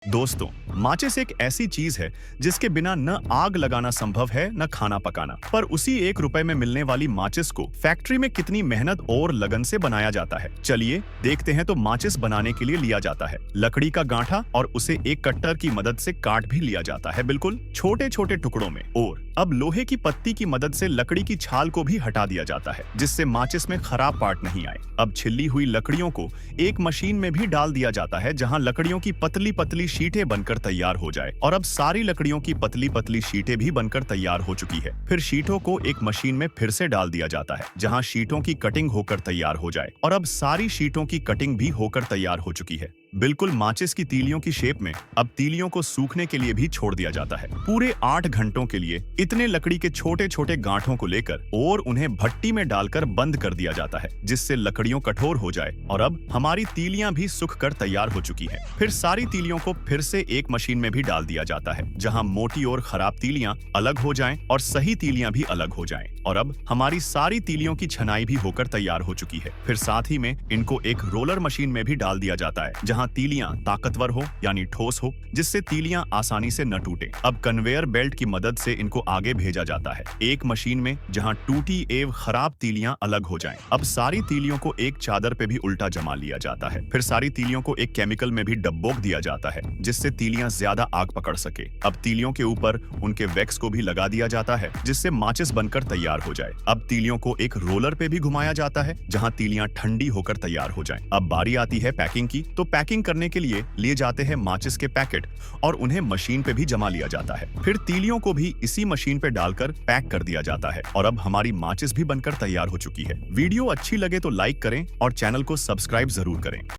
दोस्तों, माचिस एक ऐसी चीज है जिसके बिना न आग लगाना संभव है न खाना पकाना। पर उसी 1 रुपए में मिलने वाली माचिस को फैक्ट्री में कितनी मेहनत और लगन से बनाया जाता है। चलिए देखते हैं। तो माचिस बनाने के लिए लिया जाता है लकड़ी का गांठा और उसे एक कट्टर की मदद से काट भी लिया जाता है, बिल्कुल छोटे छोटे टुकड़ों में। और अब लोहे की पत्ती की मदद से लकड़ी की छाल को भी हटा दिया जाता है, जिससे माचिस में खराब पार्ट नहीं आए। अब छिली हुई लकड़ियों को एक मशीन में भी डाल दिया जाता है, जहां लकड़ियों की पतली पतली शीटें बनकर तैयार हो जाए। और अब सारी लकड़ियों की पतली पतली शीटें भी बनकर तैयार हो चुकी है। फिर शीटों को एक मशीन में फिर से डाल दिया जाता है, जहां शीटों की कटिंग होकर तैयार हो जाए। और अब सारी शीटों की कटिंग भी होकर तैयार हो चुकी है, बिल्कुल माचिस की तीलियों की शेप में। अब तीलियों को सूखने के लिए भी छोड़ दिया जाता है पूरे 8 घंटों के लिए। इतने लकड़ी के छोटे छोटे गांठों को लेकर और उन्हें भट्टी में डालकर बंद कर दिया जाता है, जिससे लकड़ियों कठोर हो जाए। और अब हमारी तीलियां भी सूख कर तैयार हो चुकी है। फिर सारी तीलियों को फिर से एक मशीन में भी डाल दिया जाता है, जहां मोटी और खराब तीलियां अलग हो जाएं और सही तीलियां भी अलग हो जाएं। और अब हमारी सारी तीलियों की छनाई भी होकर तैयार हो चुकी है। फिर साथ ही में इनको एक रोलर मशीन में भी डाल दिया जाता है, जहां तीलियां ताकतवर हो यानी ठोस हो, जिससे तीलियां आसानी से न टूटे। अब कन्वेयर बेल्ट की मदद से इनको आगे भेजा जाता है एक मशीन में, जहां टूटी एवं खराब तीलियां अलग हो जाएं। अब सारी तीलियों को एक चादर पे भी उल्टा जमा लिया जाता है। फिर सारी तीलियों को एक केमिकल में भी डब्बोक दिया जाता है, जिससे तीलियां ज्यादा आग पकड़ सके। अब तीलियों के ऊपर उनके वैक्स को भी लगा दिया जाता है, जिससे माचिस बनकर तैयार हो जाए। अब तीलियों को एक रोलर पे भी घुमाया जाता है, जहां तीलियां ठंडी होकर तैयार हो जाएं। अब बारी आती है पैकिंग की। तो पैकिंग करने के लिए लिए जाते हैं माचिस के पैकेट और उन्हें मशीन पे भी जमा लिया जाता है। फिर तीलियों को भी इसी मशीन पे डालकर पैक कर दिया जाता है। और अब हमारी माचिस भी बनकर तैयार हो चुकी है। वीडियो अच्छी लगे तो लाइक करें और चैनल को सब्सक्राइब जरूर करें।